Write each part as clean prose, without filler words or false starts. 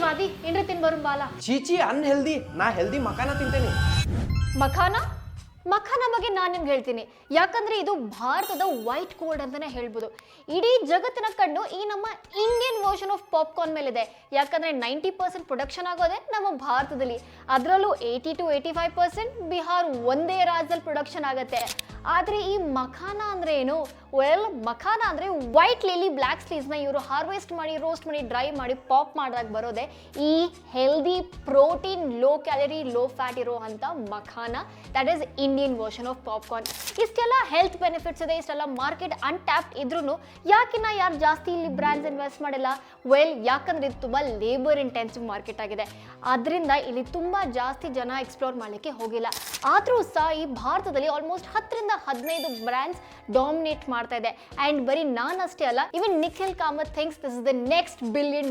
ಮಾದಿ ಏನ್ರ ತಿನ್ ಬರು ಬಾಲ ಚೀಚಿ ಅನ್ಹೆಲ್ದಿ ನಾ ಹೆಲ್ದಿ ಮಕಾನ ತಿಂತೇನೆ ಮಖಾನ ಮಖಾನ ಬಗ್ಗೆ ನಾನು ನಿಮ್ಗೆ ಹೇಳ್ತೀನಿ ಯಾಕಂದ್ರೆ ಇದು ಭಾರತದ ವೈಟ್ ಗೋಲ್ಡ್ ಅಂತಾನೆ ಹೇಳ್ಬೋದು ಇಡೀ ಜಗತ್ತಿನ ಕಣ್ಣು ಈ ನಮ್ಮ ಇಂಡಿಯನ್ ವರ್ಷನ್ ಆಫ್ ಪಾಪ್ಕಾರ್ನ್ ಮೇಲಿದೆ ಯಾಕಂದ್ರೆ 90% ಪ್ರೊಡಕ್ಷನ್ ಆಗೋದೆ ನಮ್ಮ ಭಾರತದಲ್ಲಿ ಅದರಲ್ಲೂ 80 to 85% ಬಿಹಾರ್ ಒಂದೇ ರಾಜ್ಯದಲ್ಲಿ ಪ್ರೊಡಕ್ಷನ್ ಆಗುತ್ತೆ ಆದರೆ ಈ ಮಖಾನ ಅಂದ್ರೆ ಏನು ಮಖಾನ ಅಂದ್ರೆ ವೈಟ್ ಲಿಲಿ ಬ್ಲ್ಯಾಕ್ ಸ್ಲೀವ್ಸ್ನ ಇವರು ಹಾರ್ವೆಸ್ಟ್ ಮಾಡಿ ರೋಸ್ಟ್ ಮಾಡಿ ಡ್ರೈ ಮಾಡಿ ಪಾಪ್ ಮಾಡಿದಾಗ ಬರೋದೆ ಈ healthy protein low calorie low fat ಇರೋ ಅಂತ makhana that is Indian version of popcorn ಇಷ್ಟೆಲ್ಲ ಹೆಲ್ತ್ ಬೆನಿಫಿಟ್ಸ್ ಇದೆ ಇಷ್ಟೆಲ್ಲ ಮಾರ್ಕೆಟ್ ಅನ್ಟ್ಯಾಪ್ಡ್ ಇದ್ರೂ ಯಾಕಿನ್ನ ಯಾರು ಜಾಸ್ತಿ ಇಲ್ಲಿ ಬ್ರ್ಯಾಂಡ್ಸ್ ಇನ್ವೆಸ್ಟ್ ಮಾಡಿಲ್ಲ ಯಾಕಂದ್ರೆ ಇದು ತುಂಬ ಲೇಬರ್ ಇಂಟೆನ್ಸಿವ್ ಮಾರ್ಕೆಟ್ ಆಗಿದೆ ಅದರಿಂದ ಇಲ್ಲಿ ತುಂಬ ಜಾಸ್ತಿ ಜನ ಎಕ್ಸ್ಪ್ಲೋರ್ ಮಾಡಲಿಕ್ಕೆ ಹೋಗಿಲ್ಲ ಆದರೂ ಸಹ ಈ ಭಾರತದಲ್ಲಿ ಆಲ್ಮೋಸ್ಟ್ 10-15 ಬ್ರ್ಯಾಂಡ್ಸ್ ಡಾಮಿನೇಟ್ ಮಾಡ್ತಾ ಇದೆ ಅಂಡ್ ಬರೀ ನಾನಷ್ಟೇ ಅಲ್ಲ even Nikhil Kamath thinks this is the next $1 billion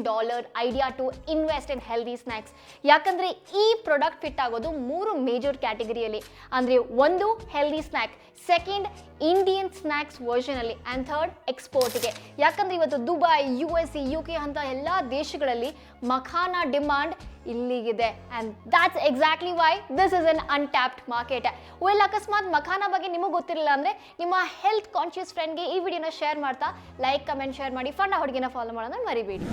idea to invest in healthy snacks ಯಾಕಂದ್ರೆ ಈ ಪ್ರಾಡಕ್ಟ್ ಫಿಟ್ ಆಗೋದು 3 ಮೇಜರ್ ಕ್ಯಾಟಗರಿಯಲ್ಲಿ ಅಂದ್ರೆ ಒಂದು healthy snack second Indian snacks version ಅಲ್ಲಿ ಅಂಡ್ ಥರ್ಡ್ ಎಕ್ಸ್ಪೋರ್ಟ್ಗೆ ಯಾಕಂದ್ರೆ ಇವತ್ತು ದುಬೈ US UK ಅಂತ ಎಲ್ಲ ದೇಶಗಳಲ್ಲಿ ಮಖಾನ ಡಿಮಾಂಡ್ ಇಲ್ಲಿಗಿದೆ and that's exactly why this is an untapped market ಅಕಸ್ಮಾತ್ ಮಖಾನ ಬಗ್ಗೆ ನಿಮಗೆ ಗೊತ್ತಿರಲಿಲ್ಲ ಅಂದ್ರೆ ನಿಮ್ಮ ಹೆಲ್ತ್ ಕಾನ್ಶಿಯಸ್ ಫ್ರೆಂಡ್ಗೆ ಈ ವಿಡಿಯೋನ ಶೇರ್ ಮಾಡ್ತಾ ಲೈಕ್ ಕಮೆಂಟ್ ಶೇರ್ ಮಾಡಿ ಫಂಡ ಹುಡುಗಿನ ಫಾಲೋ ಮಾಡೋದನ್ನ ಮರಿಬೇಡಿ.